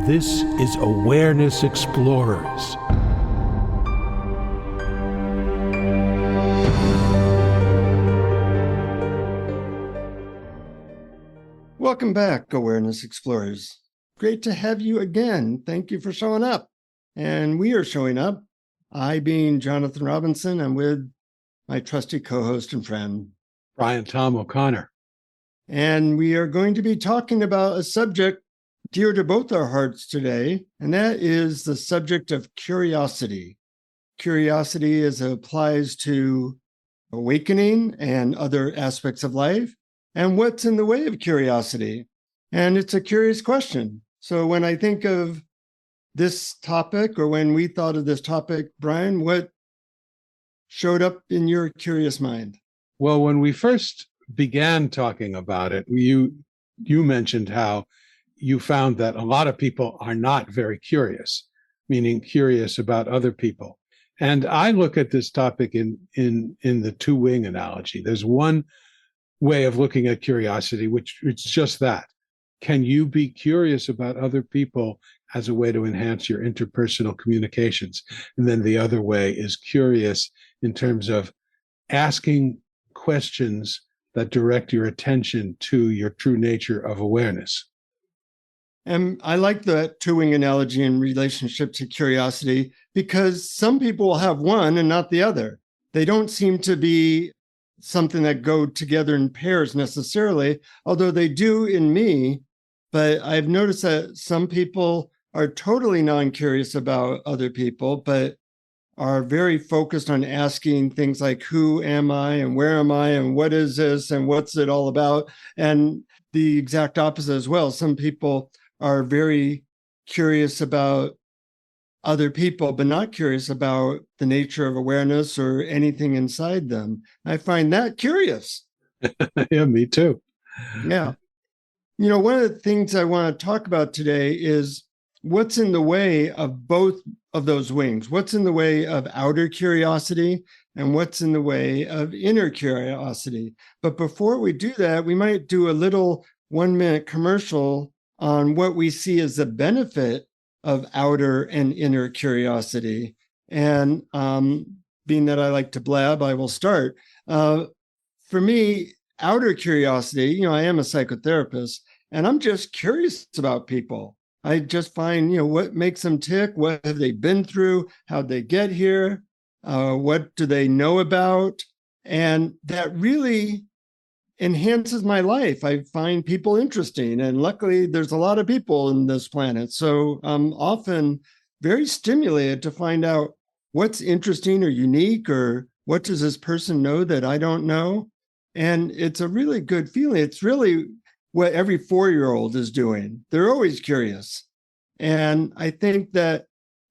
This is Awareness Explorers. Welcome back, Awareness Explorers. Great to have you again. Thank you for showing up. And we are showing up. I, being Jonathan Robinson, I'm with my trusty co-host and friend, BrianTomO'Connor. And we are going to be talking about a subject dear to both our hearts today, and that is the subject of curiosity. Curiosity as it applies to awakening and other aspects of life, and what's in the way of curiosity. And it's a curious question. So when I think of this topic, or when we thought of this topic, Brian, what showed up in your curious mind? Well, when we first began talking about it, you mentioned how you found that a lot of people are not very curious, meaning curious about other people. And I look at this topic in the two-wing analogy. There's one way of looking at curiosity, which it's just that. Can you be curious about other people as a way to enhance your interpersonal communications? And then the other way is curious in terms of asking questions that direct your attention to your true nature of awareness. And I like the two-wing analogy in relationship to curiosity, because some people will have one and not the other. They don't seem to be something that go together in pairs necessarily, although they do in me. But I've noticed that some people are totally non-curious about other people, but are very focused on asking things like, who am I and where am I and what is this and what's it all about? And the exact opposite as well. Some people are very curious about other people, but not curious about the nature of awareness or anything inside them. I find that curious. Yeah, me too. Yeah. You know, one of the things I want to talk about today is what's in the way of both of those wings. What's in the way of outer curiosity and what's in the way of inner curiosity. But before we do that, we might do a little 1-minute commercial on what we see as the benefit of outer and inner curiosity. And being that I like to blab, I will start. For me, outer curiosity, you know, I am a psychotherapist, and I'm just curious about people. I just find, you know, what makes them tick, what have they been through, how'd they get here, what do they know about? And that really enhances my life. I find people interesting, and luckily there's a lot of people in this planet. So I'm often very stimulated to find out what's interesting or unique, or what does this person know that I don't know? And it's a really good feeling. It's really what every 4-year-old is doing. They're always curious. And I think that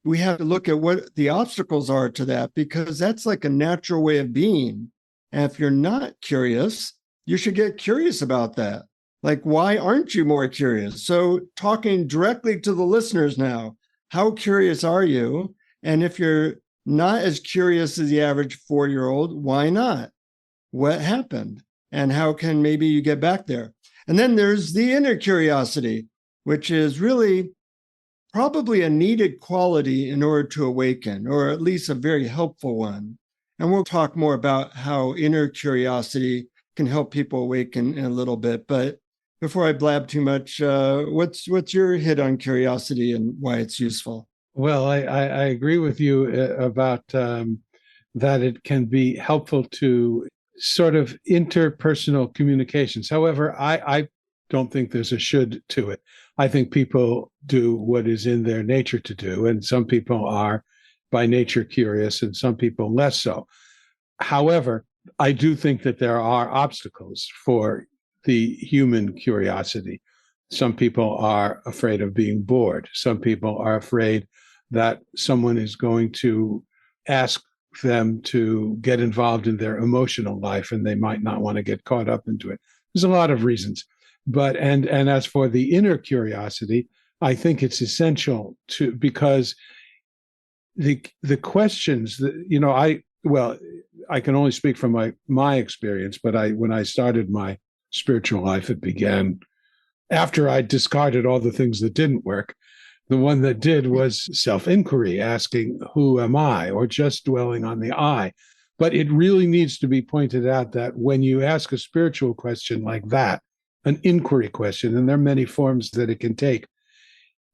we have to look at what the obstacles are to that, because that's like a natural way of being. And if you're not curious, you should get curious about that. Like, why aren't you more curious? So talking directly to the listeners now, how curious are you? And if you're not as curious as the average 4-year-old, why not? What happened? And how can maybe you get back there? And then there's the inner curiosity, which is really probably a needed quality in order to awaken, or at least a very helpful one. And we'll talk more about how inner curiosity can help people awaken in a little bit. But before I blab too much, what's your hit on curiosity and why it's useful? Well, I agree with you about that it can be helpful to sort of interpersonal communications. However, I don't think there's a should to it. I think people do what is in their nature to do, and some people are by nature curious and some people less so. However, I do think that there are obstacles for the human curiosity. Some people are afraid of being bored. Some people are afraid that someone is going to ask them to get involved in their emotional life, and they might not want to get caught up into it. There's a lot of reasons. But and as for the inner curiosity, I think it's essential to, because the questions that, you know, I can only speak from my experience, but when I started my spiritual life, it began after I discarded all the things that didn't work. The one that did was self-inquiry, asking, who am I? Or just dwelling on the I. But it really needs to be pointed out that when you ask a spiritual question like that, an inquiry question, and there are many forms that it can take,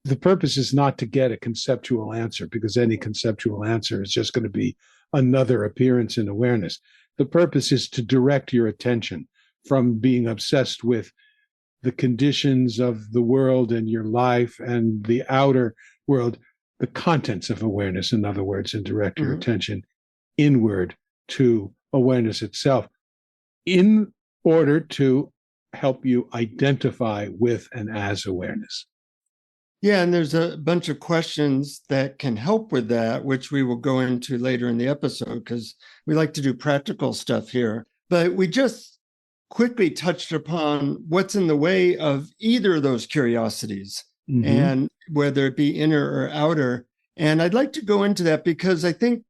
the purpose is not to get a conceptual answer, because any conceptual answer is just going to be another appearance in awareness. The purpose is to direct your attention from being obsessed with the conditions of the world and your life and the outer world, the contents of awareness, in other words, and direct your attention inward to awareness itself in order to help you identify with and as awareness. Yeah, and there's a bunch of questions that can help with that, which we will go into later in the episode because we like to do practical stuff here. But we just quickly touched upon what's in the way of either of those curiosities, and whether it be inner or outer. And I'd like to go into that because I think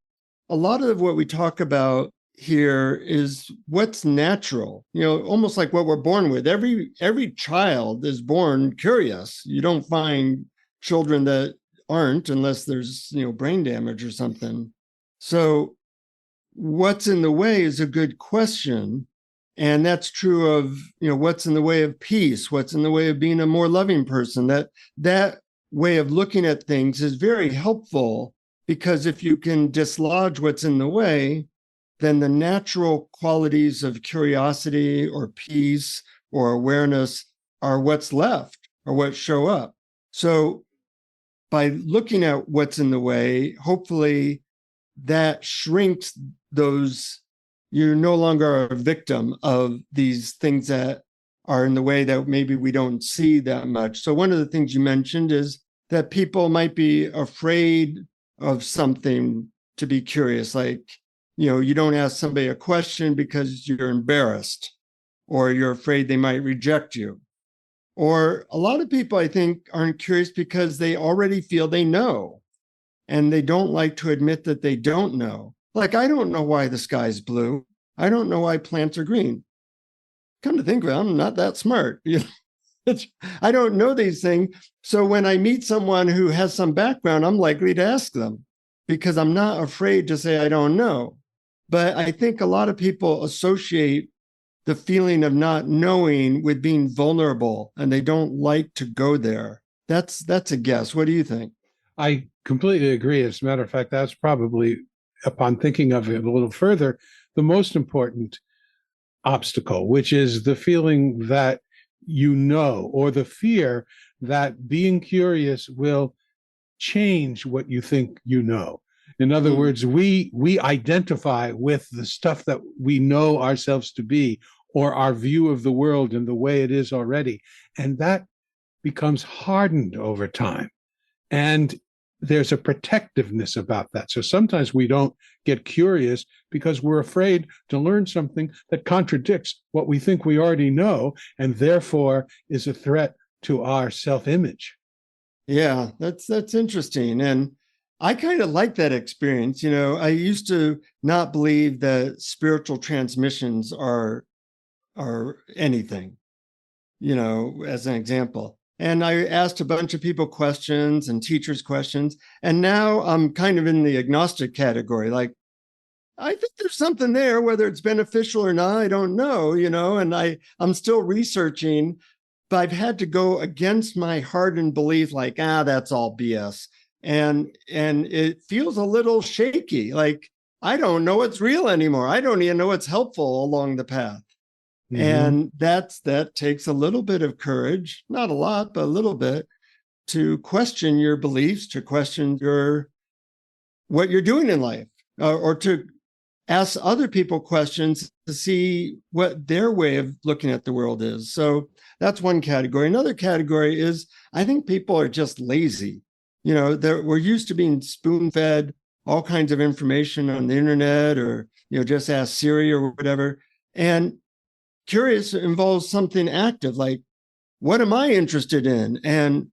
a lot of what we talk about here is what's natural, almost like what we're born with. Every child is born curious. You don't find children that aren't unless there's, brain damage or something. So what's in the way is a good question. And that's true of, what's in the way of peace, what's in the way of being a more loving person. That way of looking at things is very helpful, because if you can dislodge what's in the way, then the natural qualities of curiosity or peace or awareness are what's left or what show up. So by looking at what's in the way, hopefully that shrinks those. You're no longer a victim of these things that are in the way that maybe we don't see that much. So one of the things you mentioned is that people might be afraid of something to be curious. Like, you don't ask somebody a question because you're embarrassed or you're afraid they might reject you. Or a lot of people, I think, aren't curious because they already feel they know, and they don't like to admit that they don't know. Like, I don't know why the sky's blue. I don't know why plants are green. Come to think of it, I'm not that smart. I don't know these things. So when I meet someone who has some background, I'm likely to ask them because I'm not afraid to say I don't know. But I think a lot of people associate the feeling of not knowing with being vulnerable, and they don't like to go there. That's a guess. What do you think? I completely agree. As a matter of fact, that's probably, upon thinking of it a little further, the most important obstacle, which is the feeling that or the fear that being curious will change what you think you know. In other words, we identify with the stuff that we know ourselves to be, or our view of the world and the way it is already. And that becomes hardened over time. And there's a protectiveness about that. So sometimes we don't get curious because we're afraid to learn something that contradicts what we think we already know, and therefore is a threat to our self-image. Yeah, that's interesting. And I kind of like that experience. I used to not believe that spiritual transmissions are anything, as an example. And I asked a bunch of people questions and teachers questions. And now I'm kind of in the agnostic category. Like, I think there's something there, whether it's beneficial or not, I don't know, and I'm still researching, but I've had to go against my hardened belief, like, that's all BS. And it feels a little shaky. Like, I don't know what's real anymore. I don't even know what's helpful along the path. And that takes a little bit of courage, not a lot, but a little bit, to question your beliefs, to question what you're doing in life, or to ask other people questions to see what their way of looking at the world is. So that's one category. Another category is, I think people are just lazy. We're used to being spoon-fed all kinds of information on the internet, or, just ask Siri or whatever. And curious involves something active, like, what am I interested in? And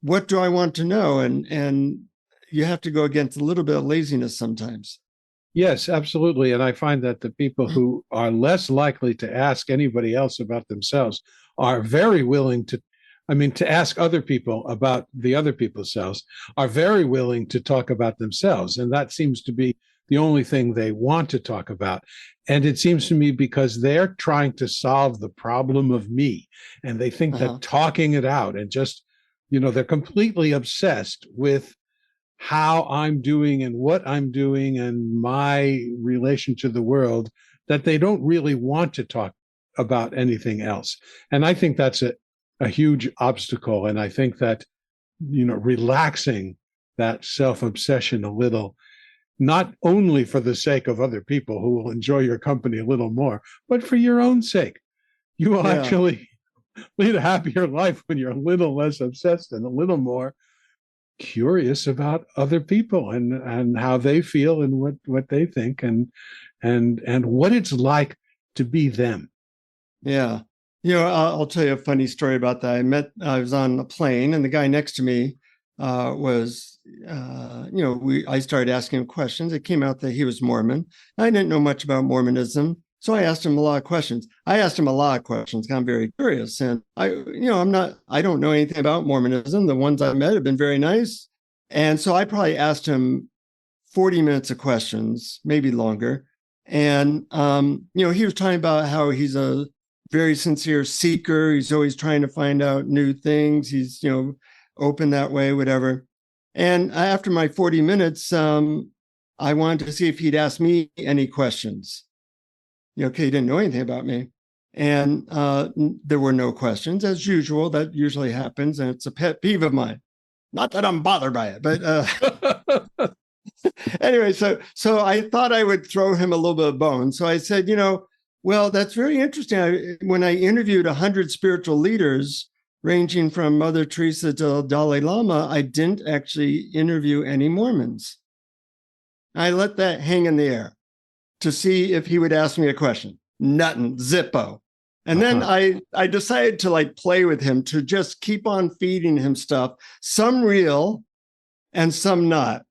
what do I want to know? And you have to go against a little bit of laziness sometimes. Yes, absolutely. And I find that the people who are less likely to ask anybody else about themselves are very willing to I mean, to ask other people about the other people's selves, are very willing to talk about themselves. And that seems to be the only thing they want to talk about. And it seems to me because they're trying to solve the problem of me. And they think that talking it out and just, they're completely obsessed with how I'm doing and what I'm doing and my relation to the world, that they don't really want to talk about anything else. And I think that's a huge obstacle. And I think that, relaxing that self-obsession a little, not only for the sake of other people who will enjoy your company a little more, but for your own sake. You will actually lead a happier life when you're a little less obsessed and a little more curious about other people and how they feel and what they think and what it's like to be them. Yeah. I'll tell you a funny story about that. I was on a plane and the guy next to me I started asking him questions. It came out that he was Mormon. I didn't know much about Mormonism. So I asked him a lot of questions. I'm very curious. And I don't know anything about Mormonism. The ones I met have been very nice. And so I probably asked him 40 minutes of questions, maybe longer. And, he was talking about how he's a very sincere seeker. He's always trying to find out new things. He's, open that way, whatever. And after my 40 minutes, I wanted to see if he'd ask me any questions. He didn't know anything about me. And there were no questions, as usual. That usually happens, and it's a pet peeve of mine. Not that I'm bothered by it, but anyway, so I thought I would throw him a little bit of bone. So I said, well, that's very interesting. When I interviewed 100 spiritual leaders, ranging from Mother Teresa to the Dalai Lama, I didn't actually interview any Mormons. I let that hang in the air to see if he would ask me a question. Nothing, zippo. And then I decided to play with him, to just keep on feeding him stuff, some real and some not.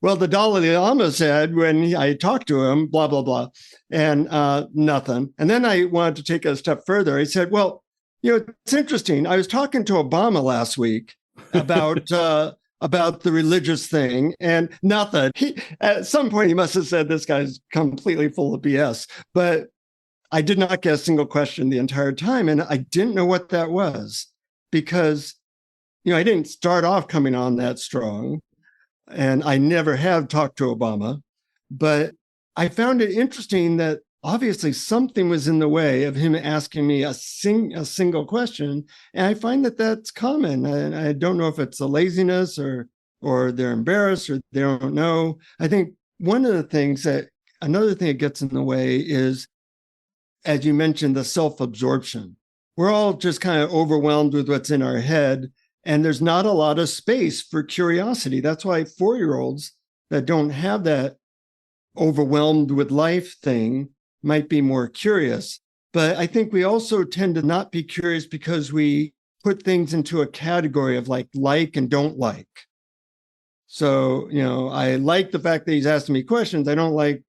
Well, the Dalai Lama said when I talked to him, blah, blah, blah, and nothing. And then I wanted to take it a step further. I said, well, it's interesting. I was talking to Obama last week about the religious thing, and nothing. At some point, he must have said, this guy's completely full of BS. But I did not get a single question the entire time. And I didn't know what that was because, I didn't start off coming on that strong. And I never have talked to Obama. But I found it interesting that obviously something was in the way of him asking me a single question. And I find that that's common. And I don't know if it's a laziness or they're embarrassed or they don't know. I think another thing that gets in the way is, as you mentioned, the self-absorption. We're all just kind of overwhelmed with what's in our head, and there's not a lot of space for curiosity. That's why 4-year-olds that don't have that overwhelmed with life thing might be more curious. But I think we also tend to not be curious because we put things into a category of like and don't like. So, I like the fact that he's asking me questions. I don't like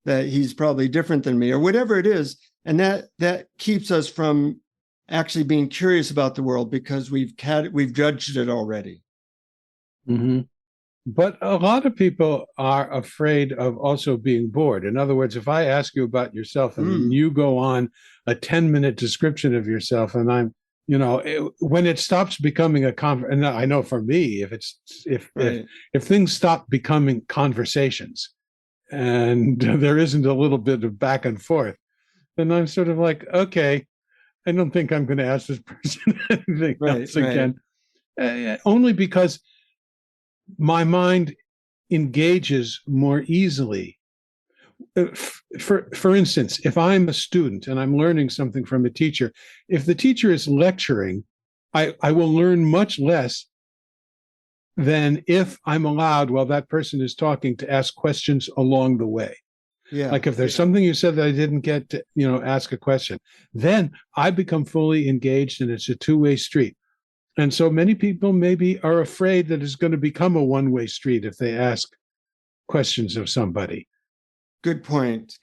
that he's probably different than me or whatever it is. And that keeps us from actually being curious about the world because we've judged it already. Mm-hmm. But a lot of people are afraid of also being bored. In other words, if I ask you about yourself and you go on a 10-minute description of yourself, and I'm, when it stops becoming and I know for me, if things stop becoming conversations and there isn't a little bit of back and forth, then I'm sort of like, okay, I don't think I'm going to ask this person anything else again. Only because my mind engages more easily. For instance, if I'm a student and I'm learning something from a teacher, if the teacher is lecturing, I will learn much less than if I'm allowed, while that person is talking, to ask questions along the way. Yeah. Like if there's something you said that I didn't get to, ask a question, then I become fully engaged and it's a two-way street. And so many people maybe are afraid that it's going to become a one-way street if they ask questions of somebody. Good point.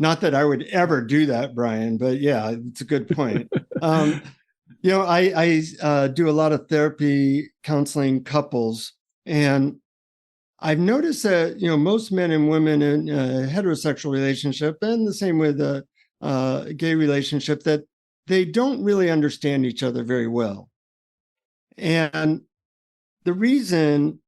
Not that I would ever do that, Brian, but yeah, it's a good point. I do a lot of therapy counseling couples, and I've noticed that, most men and women in a heterosexual relationship, and the same with a gay relationship, that they don't really understand each other very well. And the reason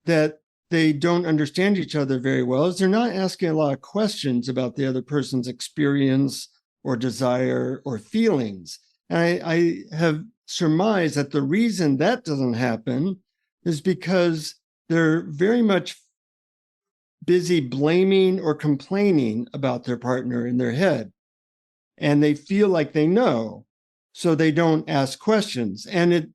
that they don't understand each other very well is they're not asking a lot of questions about the other person's experience or desire or feelings. And I have surmised that the reason that doesn't happen is because they're very much busy blaming or complaining about their partner in their head. And they feel like they know, so they don't ask questions. And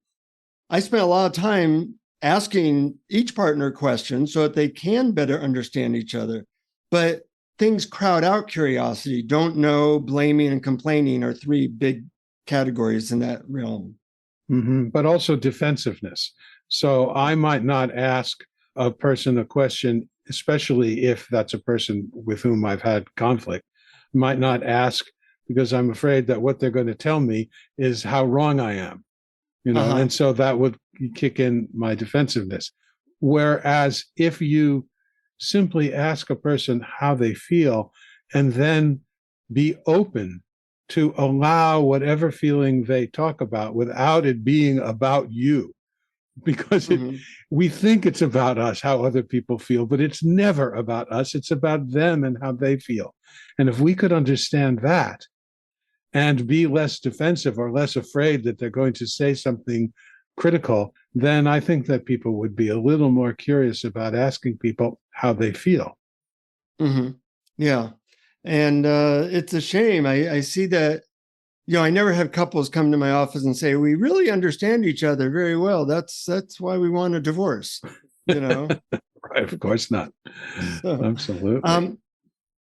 I spent a lot of time asking each partner questions so that they can better understand each other. But things crowd out curiosity. Don't know, blaming, and complaining are three big categories in that realm. Mm-hmm. But also defensiveness. So I might not ask a person a question, especially if that's a person with whom I've had conflict, might not ask because I'm afraid that what they're going to tell me is how wrong I am, and so that would kick in my defensiveness. Whereas if you simply ask a person how they feel and then be open to allow whatever feeling they talk about without it being about you, because we think it's about us, how other people feel, but it's never about us. It's about them and how they feel. And if we could understand that and be less defensive or less afraid that they're going to say something critical, then I think that people would be a little more curious about asking people how they feel. Mm-hmm. Yeah. And it's a shame. I see that, I never have couples come to my office and say, we really understand each other very well. That's why we want a divorce, Right. Of course not. So, absolutely.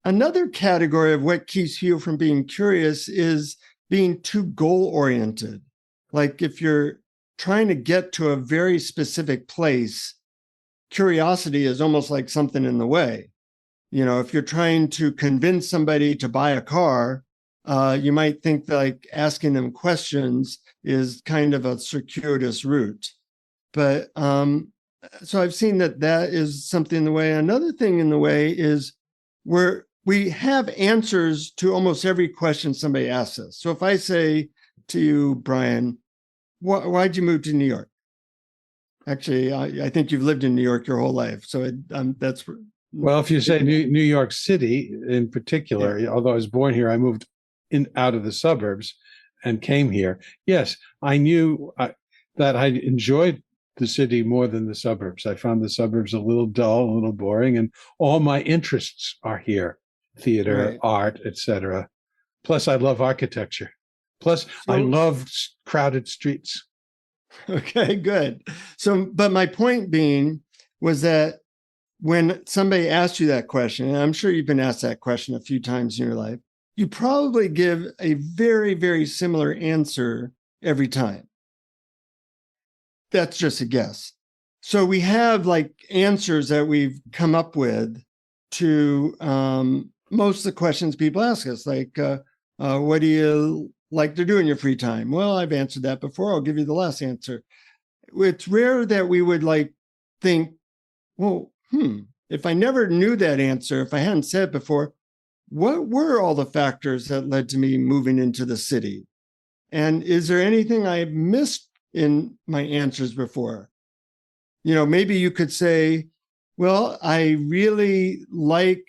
Another category of what keeps you from being curious is being too goal-oriented. Like if you're trying to get to a very specific place, curiosity is almost like something in the way. If you're trying to convince somebody to buy a car, you might think that like asking them questions is kind of a circuitous route. But so I've seen that is something in the way. Another thing in the way is we have answers to almost every question somebody asks us. So if I say to you, Brian, why'd you move to New York? Actually, I think you've lived in New York your whole life. So that's... Well, if you say New York City in particular, although I was born here, I moved out of the suburbs and came here. Yes, I knew that I enjoyed the city more than the suburbs. I found the suburbs a little dull, a little boring, and all my interests are here: theater, art, etc. Plus, I love architecture. Plus, I love crowded streets. Okay, good. So, but my point being was that when somebody asks you that question, and I'm sure you've been asked that question a few times in your life, you probably give a very, very similar answer every time. That's just a guess. So we have like answers that we've come up with to most of the questions people ask us, like, what do you like to do in your free time? Well, I've answered that before. I'll give you the last answer. It's rare that we would like think, well, if I never knew that answer, if I hadn't said it before, what were all the factors that led to me moving into the city? And is there anything I missed in my answers before? Maybe you could say, well, I really like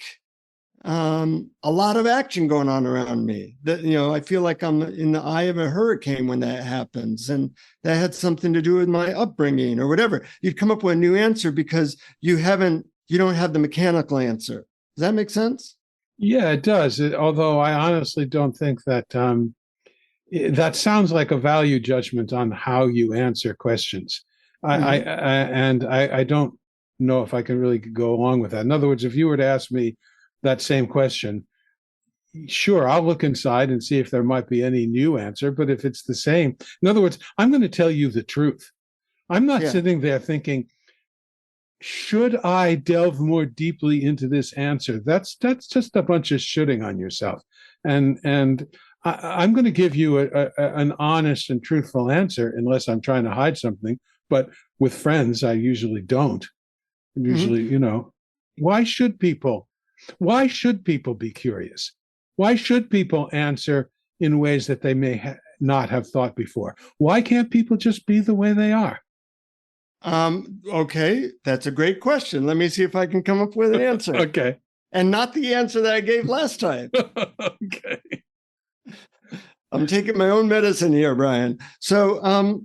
a lot of action going on around me. That, I feel like I'm in the eye of a hurricane when that happens. And that had something to do with my upbringing or whatever. You'd come up with a new answer because you don't have the mechanical answer. Does that make sense? Yeah, it does. Although I honestly don't think that that sounds like a value judgment on how you answer questions. I don't know if I can really go along with that. In other words, if you were to ask me that same question, sure, I'll look inside and see if there might be any new answer. But if it's the same, in other words, I'm going to tell you the truth. I'm not sitting there thinking, should I delve more deeply into this answer? That's just a bunch of shooting on yourself. And I'm going to give you an honest and truthful answer, unless I'm trying to hide something. But with friends, I usually don't. Usually, why should people be curious? Why should people answer in ways that they may not have thought before? Why can't people just be the way they are? Okay, that's a great question. Let me see if I can come up with an answer. Okay. And not the answer that I gave last time. Okay. I'm taking my own medicine here, Brian. So,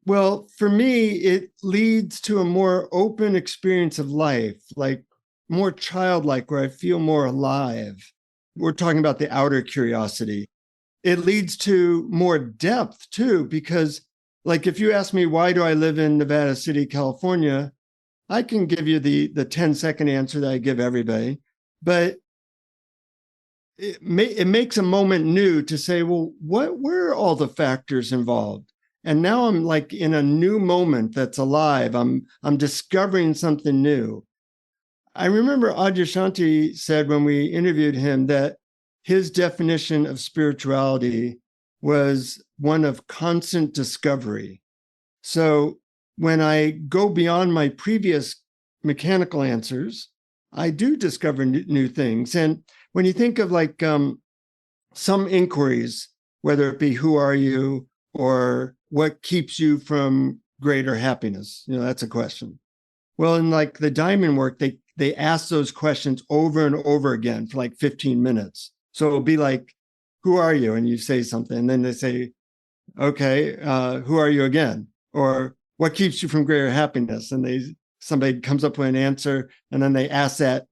well, for me, it leads to a more open experience of life, like more childlike, where I feel more alive. We're talking about the outer curiosity. It leads to more depth too, because like if you ask me, why do I live in Nevada City, California? I can give you the 10-second answer that I give everybody, but it makes a moment new to say, well, what were all the factors involved? And now I'm like in a new moment that's alive. I'm discovering something new. I remember Adyashanti said when we interviewed him that his definition of spirituality was one of constant discovery. So when I go beyond my previous mechanical answers, I do discover new things. And when you think of like some inquiries, whether it be who are you or what keeps you from greater happiness, that's a question. Well, in like the diamond work, they ask those questions over and over again for like 15 minutes. So it'll be like, who are you? And you say something, and then they say, okay, who are you again? Or what keeps you from greater happiness? And somebody comes up with an answer, and then they ask that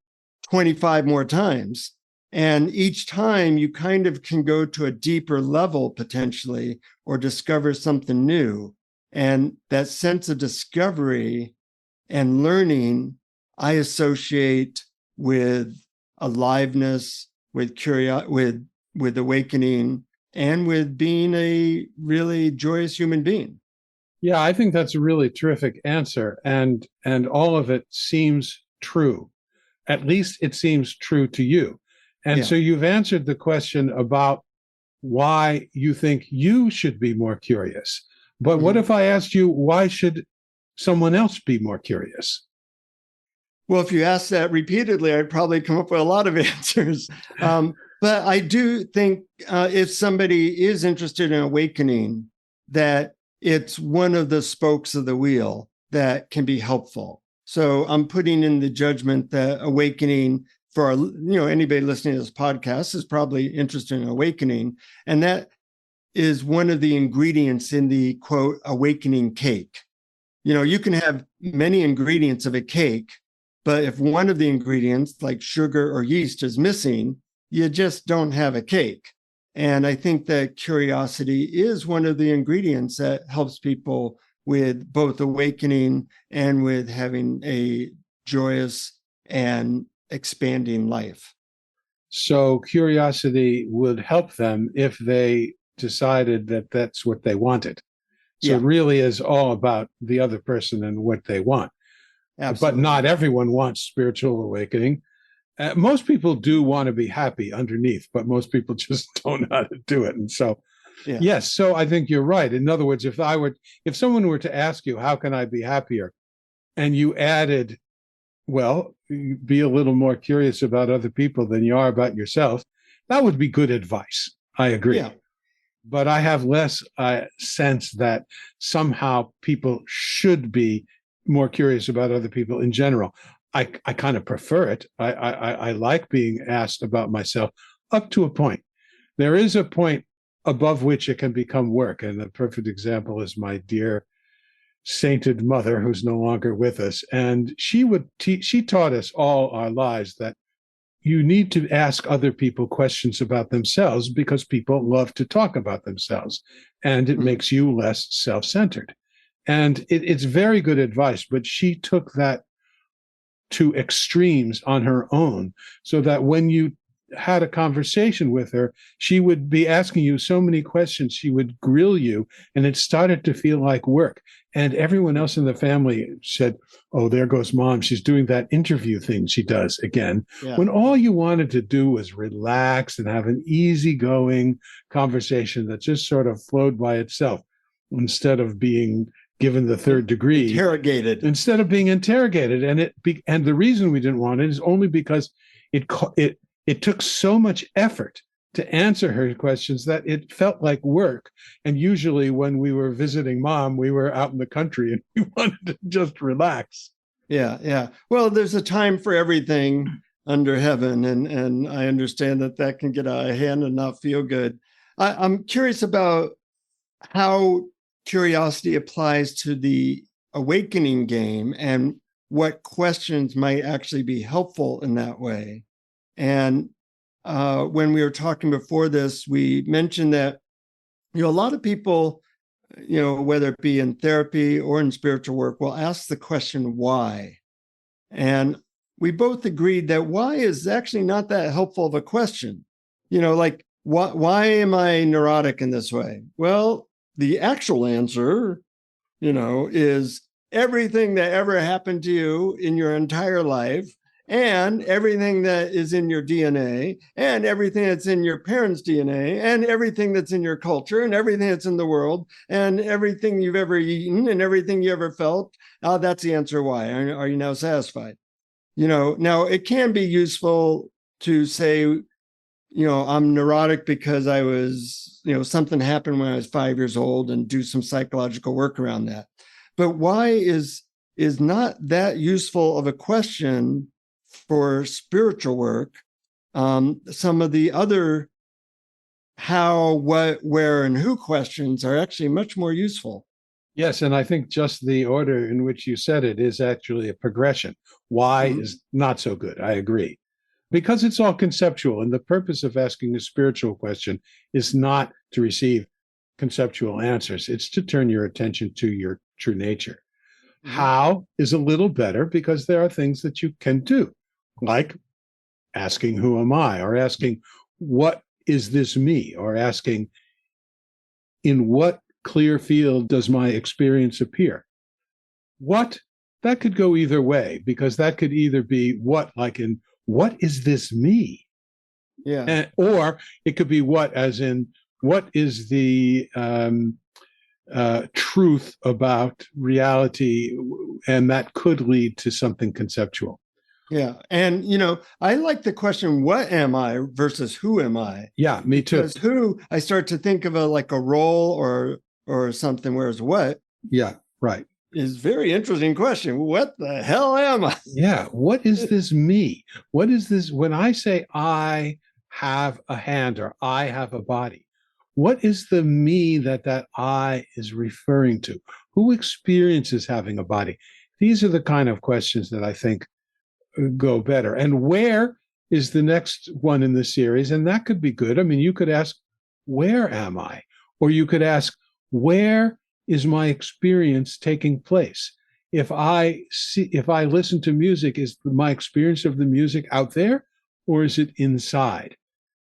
25 more times. And each time you kind of can go to a deeper level potentially, or discover something new. And that sense of discovery and learning, I associate with aliveness, with curiosity, with awakening, and with being a really joyous human being. Yeah, I think that's a really terrific answer, and all of it seems true. At least it seems true to you. And so you've answered the question about why you think you should be more curious. But what if I asked you, why should someone else be more curious? Well, if you ask that repeatedly, I'd probably come up with a lot of answers. But I do think if somebody is interested in awakening, that it's one of the spokes of the wheel that can be helpful. So I'm putting in the judgment that awakening for anybody listening to this podcast is probably interested in awakening. And that is one of the ingredients in the quote, awakening cake. You can have many ingredients of a cake, but if one of the ingredients like sugar or yeast is missing, you just don't have a cake. And I think that curiosity is one of the ingredients that helps people with both awakening and with having a joyous and expanding life. So curiosity would help them if they decided that that's what they wanted. So it really is all about the other person and what they want. Absolutely. But not everyone wants spiritual awakening. Most people do want to be happy underneath, but most people just don't know how to do it. And so, yes, so I think you're right. In other words, if someone were to ask you, how can I be happier? And you added, well, be a little more curious about other people than you are about yourself, that would be good advice. I agree. Yeah. But I have less sense that somehow people should be more curious about other people in general. I kind of prefer it. I like being asked about myself up to a point. There is a point above which it can become work. And the perfect example is my dear sainted mother, who's no longer with us. And she taught us all our lives that you need to ask other people questions about themselves because people love to talk about themselves, and it makes you less self-centered. And it's very good advice, but she took that to extremes on her own, so that when you had a conversation with her, she would be asking you so many questions. She would grill you, and it started to feel like work. And everyone else in the family said, "Oh, there goes mom. She's doing that interview thing she does again." Yeah. When all you wanted to do was relax and have an easygoing conversation that just sort of flowed by itself instead of being given the third degree, instead of being interrogated. And the reason we didn't want it is only because it took so much effort to answer her questions that it felt like work. And usually when we were visiting mom, we were out in the country and we wanted to just relax. Yeah, yeah. Well, there's a time for everything under heaven, and I understand that can get out of hand and not feel good. I'm curious about how curiosity applies to the awakening game and what questions might actually be helpful in that way. And when we were talking before this, we mentioned that, a lot of people, whether it be in therapy or in spiritual work, will ask the question, why? And we both agreed that why is actually not that helpful of a question. Like, why am I neurotic in this way? Well, the actual answer, is everything that ever happened to you in your entire life, and everything that is in your DNA, and everything that's in your parents' DNA, and everything that's in your culture, and everything that's in the world, and everything you've ever eaten, and everything you ever felt. That's the answer why. Are you now satisfied? Now it can be useful to say, I'm neurotic because I was, something happened when I was 5 years old, and do some psychological work around that. But why is not that useful of a question for spiritual work. Some of the other how, what, where, and who questions are actually much more useful. Yes, and I think just the order in which you said it is actually a progression. Why is not so good. I agree. Because it's all conceptual, and the purpose of asking a spiritual question is not to receive conceptual answers. It's to turn your attention to your true nature. How is a little better because there are things that you can do, like asking, who am I? Or asking, what is this me? Or asking, in what clear field does my experience appear? What? That could go either way, because that could either be what, like in, what is this me? Yeah. Or it could be what, as in, what is the truth about reality? And that could lead to something conceptual. Yeah. And, I like the question, what am I versus who am I? Yeah, me too. Because who, I start to think of like a role or something, whereas what? Yeah, right. Is very interesting question. What the hell am I? Yeah. What is this me? What is this? When I say I have a hand or I have a body, what is the me that I is referring to? Who experiences having a body? These are the kind of questions that I think go better. And where is the next one in the series? And that could be good. I mean, you could ask, where am I? Or you could ask, where is my experience taking place? If I listen to music, is my experience of the music out there, or is it inside?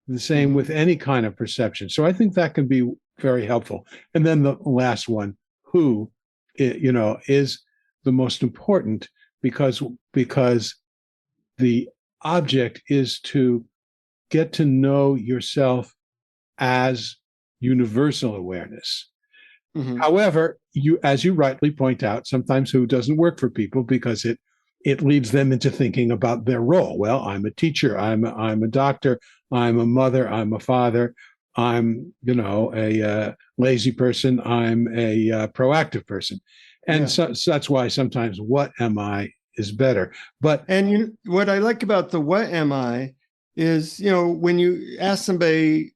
The same with any kind of perception. So I think that can be very helpful. And then the last one, who, is the most important, because the object is to get to know yourself as universal awareness. However, as you rightly point out, sometimes who doesn't work for people because it leads them into thinking about their role. Well, I'm a teacher, I'm a doctor, I'm a mother, I'm a father, I'm a lazy person, I'm a proactive person, and so that's why sometimes what am I is better. And what I like about the what am I is, when you ask somebody,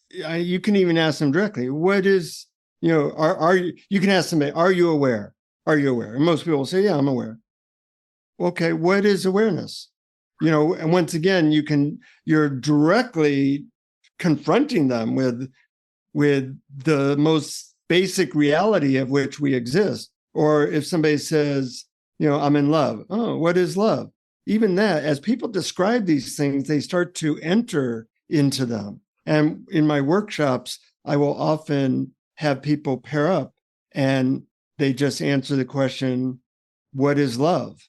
you can even ask them directly, what is, are you, you can ask somebody, are you aware? Are you aware? And most people will say, yeah, I'm aware. Okay, what is awareness? And once again, you're directly confronting them with the most basic reality of which we exist. Or if somebody says, I'm in love. Oh, what is love? even that, as people describe these things, they start to enter into them. And in my workshops, I will often have people pair up and they just answer the question, what is love?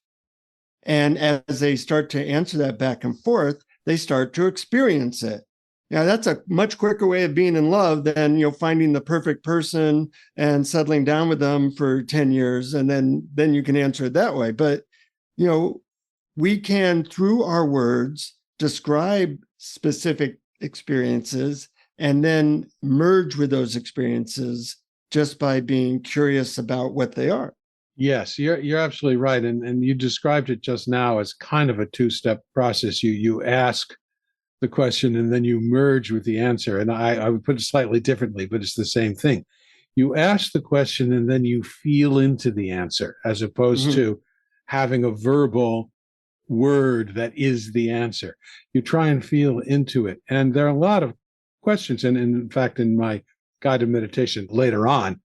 And as they start to answer that back and forth, they start to experience it. Now, that's a much quicker way of being in love than, finding the perfect person and settling down with them for 10 years. And then you can answer it that way. But, we can, through our words, describe specific experiences and then merge with those experiences just by being curious about what they are. Yes, you're absolutely right. And you described it just now as kind of a two-step process. You ask the question and then you merge with the answer. And I would put it slightly differently, but it's the same thing. You ask the question and then you feel into the answer, as opposed to having a verbal word that is the answer. You try and feel into it. And there are a lot of questions. And in fact, in my guided meditation later on,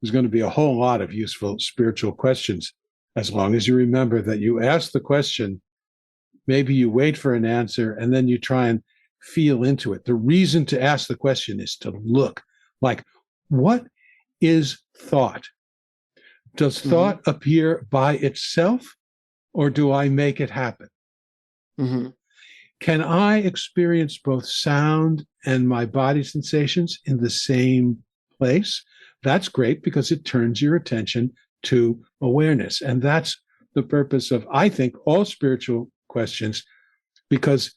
there's going to be a whole lot of useful spiritual questions, as long as you remember that you ask the question, maybe you wait for an answer, and then you try and feel into it. The reason to ask the question is to look like, what is thought? Does thought appear by itself, or do I make it happen? Can I experience both sound and my body sensations in the same place? That's great, because it turns your attention to awareness. And that's the purpose of, I think, all spiritual questions, because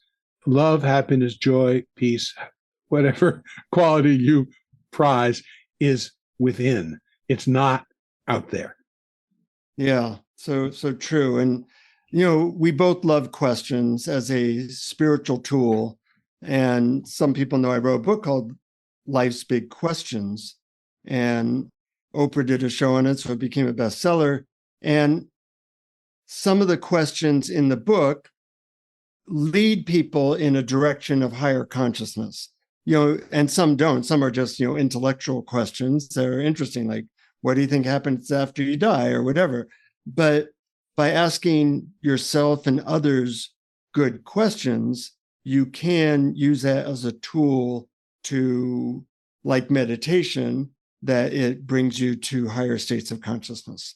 love, happiness, joy, peace, whatever quality you prize is within. It's not out there. Yeah, so true. And, we both love questions as a spiritual tool. And some people know I wrote a book called Life's Big Questions. And Oprah did a show on it, so it became a bestseller. And some of the questions in the book lead people in a direction of higher consciousness, and some don't. Some are just, intellectual questions that are interesting, like, what do you think happens after you die, or whatever. But by asking yourself and others good questions, you can use that as a tool to, like meditation, that it brings you to higher states of consciousness.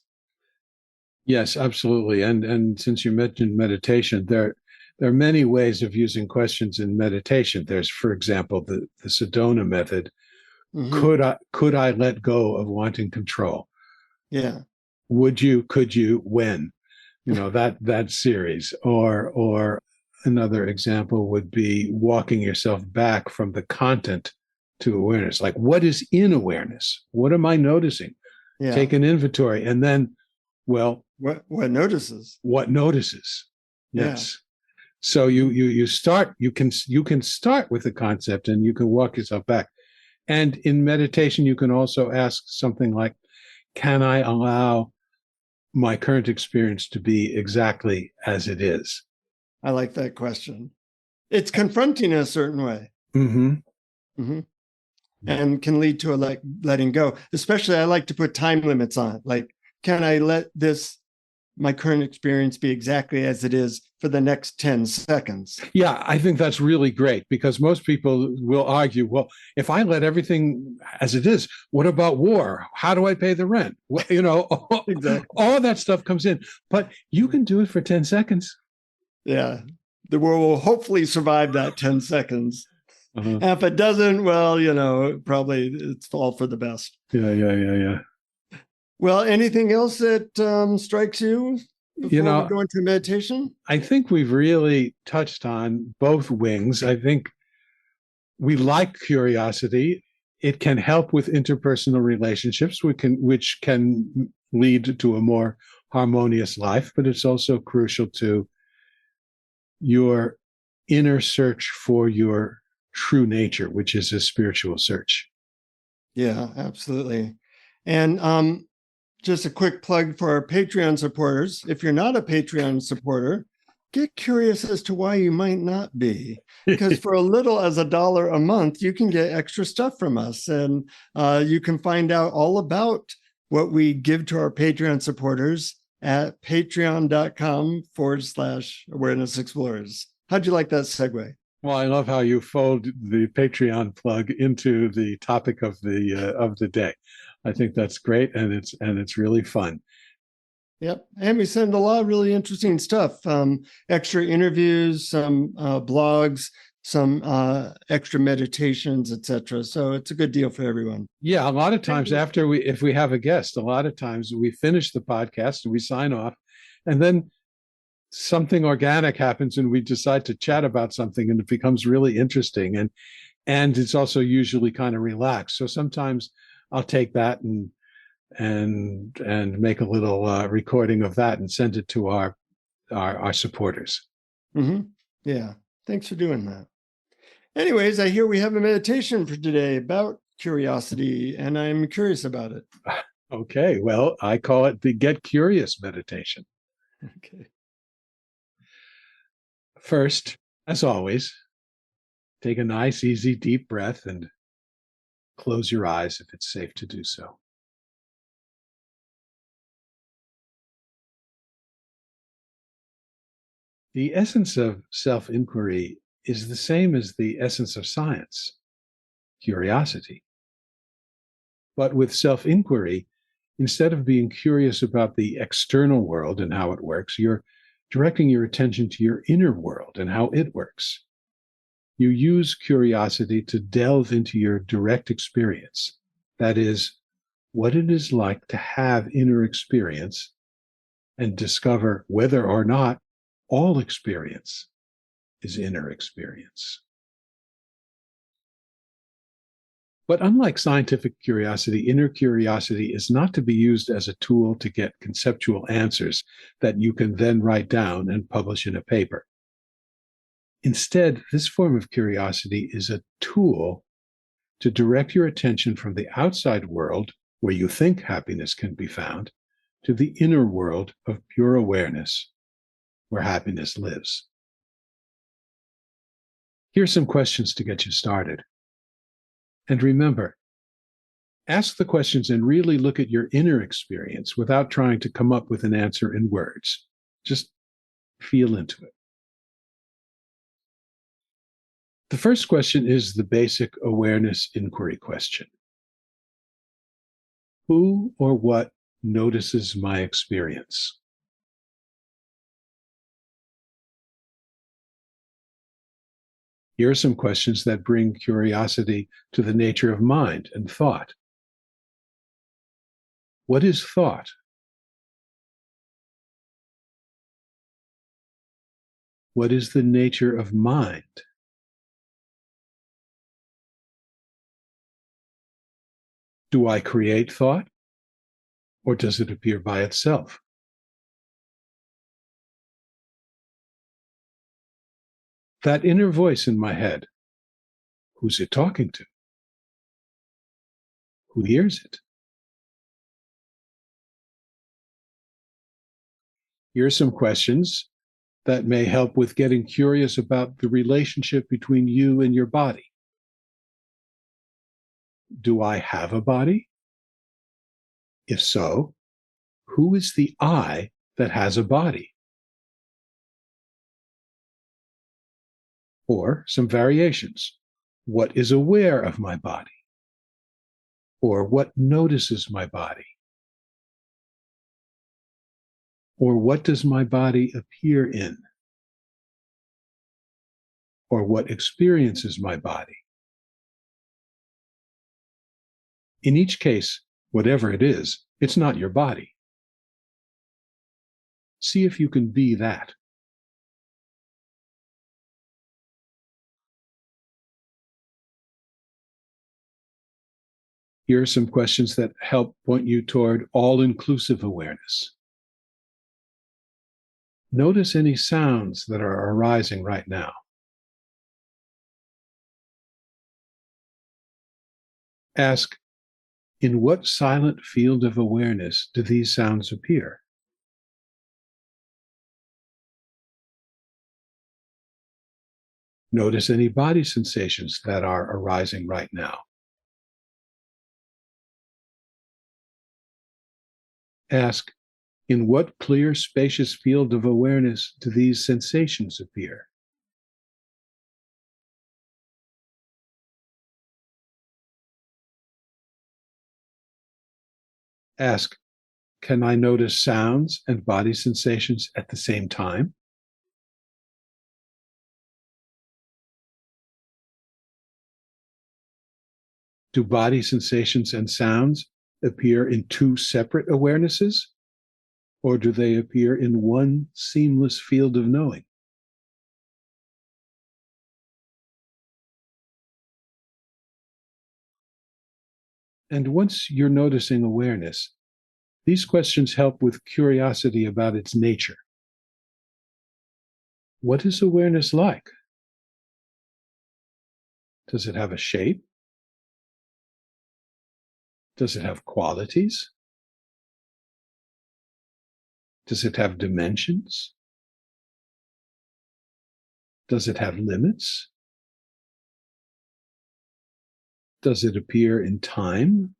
Yes, absolutely. And since you mentioned meditation, there are many ways of using questions in meditation. There's, for example, the Sedona method. Could I let go of wanting control? Yeah. Would you, could you, when? That series. Or another example would be walking yourself back from the content to awareness. Like, what is in awareness? What am I noticing? Yeah. Take an inventory, and then, well, what notices? What notices? Yes. Yeah. So you start. You can start with the concept, and you can walk yourself back. And in meditation, you can also ask something like, "Can I allow my current experience to be exactly as it is?" I like that question. It's confronting in a certain way. And can lead to a letting go. Especially, I like to put time limits on it. Like, can I let my current experience be exactly as it is for the next 10 seconds? Yeah, I think that's really great, because most people will argue, well, if I let everything as it is, what about war? How do I pay the rent? Well, exactly. All that stuff comes in, but you can do it for 10 seconds. Yeah, the world will hopefully survive that 10 seconds. And if it doesn't, well, probably it's all for the best. Yeah. Well, anything else that strikes you before we go into meditation? I think we've really touched on both wings. I think we like curiosity. It can help with interpersonal relationships, which can lead to a more harmonious life, but it's also crucial to your inner search for your true nature, which is a spiritual search. Yeah, absolutely. And just a quick plug for our Patreon supporters. If you're not a Patreon supporter, get curious as to why you might not be. Because for as little as $1 a month, you can get extra stuff from us. And you can find out all about what we give to our Patreon supporters at patreon.com/awareness explorers. How'd you like that segue? Well, I love how you fold the Patreon plug into the topic of the day. I think that's great, and it's really fun. Yep. And we send a lot of really interesting stuff, extra interviews, some blogs, some extra meditations, etc. So it's a good deal for everyone. Yeah, a lot of times if we have a guest, a lot of times we finish the podcast and we sign off, and then something organic happens and we decide to chat about something, and it becomes really interesting, and it's also usually kind of relaxed. So sometimes I'll take that and make a little recording of that and send it to our supporters. Mm-hmm. Yeah, thanks for doing that. Anyways, I hear we have a meditation for today about curiosity, and I'm curious about it. Okay, well, I call it the Get Curious meditation. Okay. First, as always, take a nice, easy, deep breath and close your eyes if it's safe to do so. The essence of self-inquiry is the same as the essence of science, curiosity. But with self-inquiry, instead of being curious about the external world and how it works, you're directing your attention to your inner world and how it works. You use curiosity to delve into your direct experience. That is, what it is like to have inner experience and discover whether or not all experience is inner experience. But unlike scientific curiosity, inner curiosity is not to be used as a tool to get conceptual answers that you can then write down and publish in a paper. Instead, this form of curiosity is a tool to direct your attention from the outside world, where you think happiness can be found, to the inner world of pure awareness, where happiness lives. Here are some questions to get you started. And remember, ask the questions and really look at your inner experience without trying to come up with an answer in words. Just feel into it. The first question is the basic awareness inquiry question. Who or what notices my experience? Here are some questions that bring curiosity to the nature of mind and thought. What is thought? What is the nature of mind? Do I create thought, or does it appear by itself? That inner voice in my head, who's it talking to? Who hears it? Here are some questions that may help with getting curious about the relationship between you and your body. Do I have a body? If so, who is the I that has a body? Or some variations. What is aware of my body? Or what notices my body? Or what does my body appear in? Or what experiences my body? In each case, whatever it is, it's not your body. See if you can be that. Here are some questions that help point you toward all-inclusive awareness. Notice any sounds that are arising right now. Ask, in what silent field of awareness do these sounds appear? Notice any body sensations that are arising right now. Ask, In what clear, spacious field of awareness do these sensations appear? Ask, can I notice sounds and body sensations at the same time? Do body sensations and sounds appear in two separate awarenesses, or do they appear in one seamless field of knowing? And once you're noticing awareness, these questions help with curiosity about its nature. What is awareness like? Does it have a shape? Does it have qualities? Does it have dimensions? Does it have limits? Does it appear in time?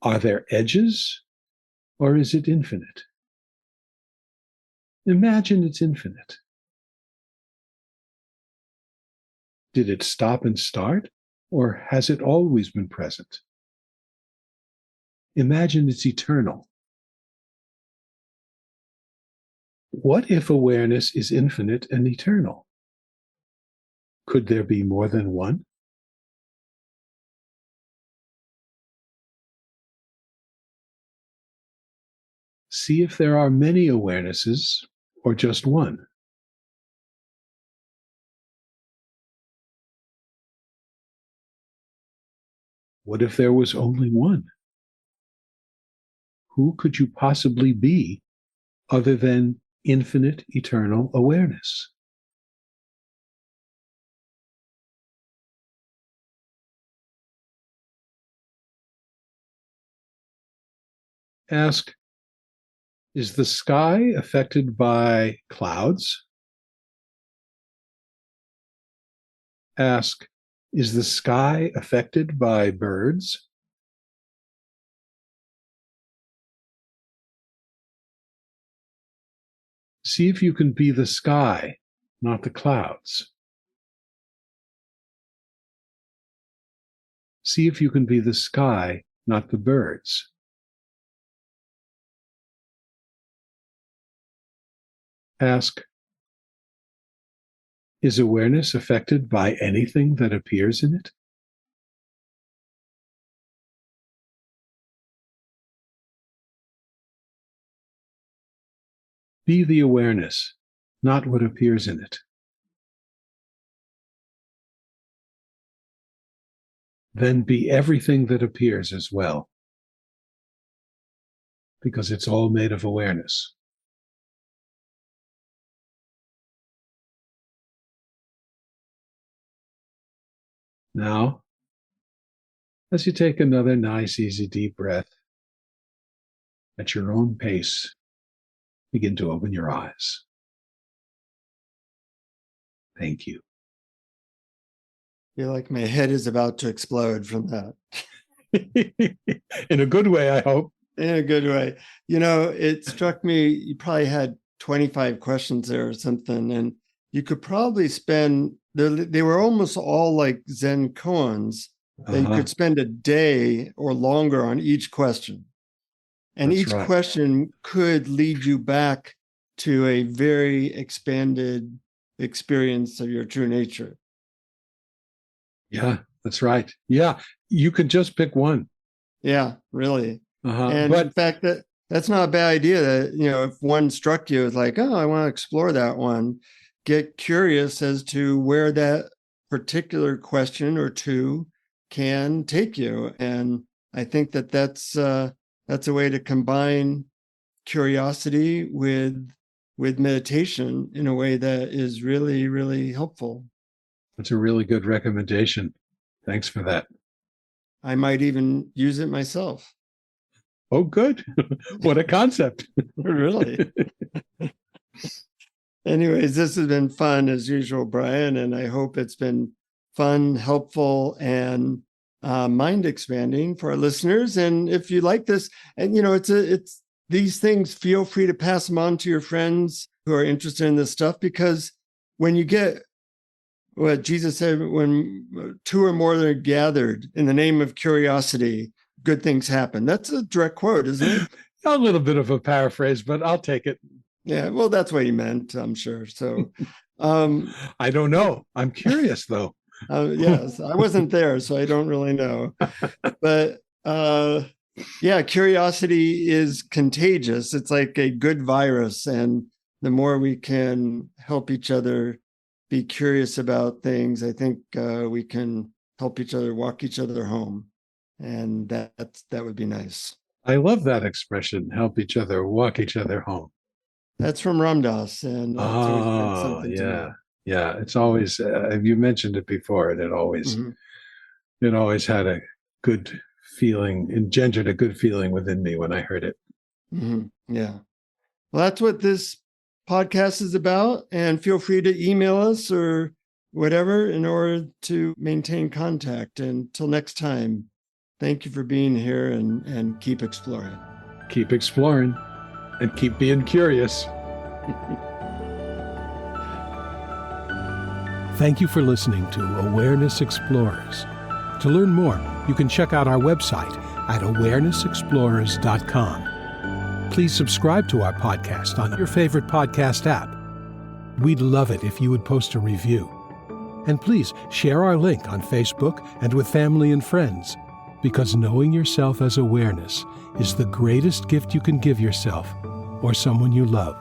Are there edges, or is it infinite? Imagine it's infinite. Did it stop and start, or has it always been present? Imagine it's eternal. What if awareness is infinite and eternal? Could there be more than one? See if there are many awarenesses or just one. What if there was only one? Who could you possibly be other than infinite, eternal awareness? Ask, is the sky affected by clouds? Ask, is the sky affected by birds? See if you can be the sky, not the clouds. See if you can be the sky, not the birds. Ask, is awareness affected by anything that appears in it? Be the awareness, not what appears in it. Then be everything that appears as well, because it's all made of awareness. Now, as you take another nice, easy, deep breath, at your own pace, begin to open your eyes. Thank you. I feel like my head is about to explode from that. In a good way, I hope. In a good way. You know, it struck me, you probably had 25 questions there or something, and you could probably spend, they were almost all like Zen koans, that you could spend a day or longer on each question. And That's each right. question could lead you back to a very expanded experience of your true nature. Yeah, that's right. Yeah, you could just pick one. Yeah, really. And But in fact, that's not a bad idea. That, you know, if one struck you as like, oh, I want to explore that one, get curious as to where that particular question or two can take you. And I think that that's a way to combine curiosity with meditation in a way that is really, really helpful. that's a really good recommendation. Thanks for that. I might even use it myself. Oh, good. What a concept. Really. Anyways, this has been fun as usual, Brian, and I hope it's been fun, helpful, and mind expanding for our listeners. And if you like this, and it's these things, feel free to pass them on to your friends who are interested in this stuff, because when you get what Jesus said, when two or more are gathered in the name of curiosity, good things happen. That's a direct quote, isn't it? A little bit of a paraphrase, but I'll take it. Yeah, well, that's what he meant, I'm sure. So I don't know. I'm curious, though. Yes, I wasn't there, so I don't really know. But yeah, curiosity is contagious. It's like a good virus. And the more we can help each other be curious about things, I think we can help each other walk each other home. And that would be nice. I love that expression, help each other, walk each other home. That's from Ram Dass, and it's always meant something to me. Yeah. It's always, you mentioned it before, and it always had a good feeling, engendered a good feeling within me when I heard it. Yeah. Well, that's what this podcast is about. And feel free to email us or whatever in order to maintain contact. And until next time, thank you for being here, and keep exploring. Keep exploring and keep being curious. Thank you for listening to Awareness Explorers. To learn more, you can check out our website at awarenessexplorers.com. Please subscribe to our podcast on your favorite podcast app. We'd love it if you would post a review. And please share our link on Facebook and with family and friends, because knowing yourself as awareness is the greatest gift you can give yourself or someone you love.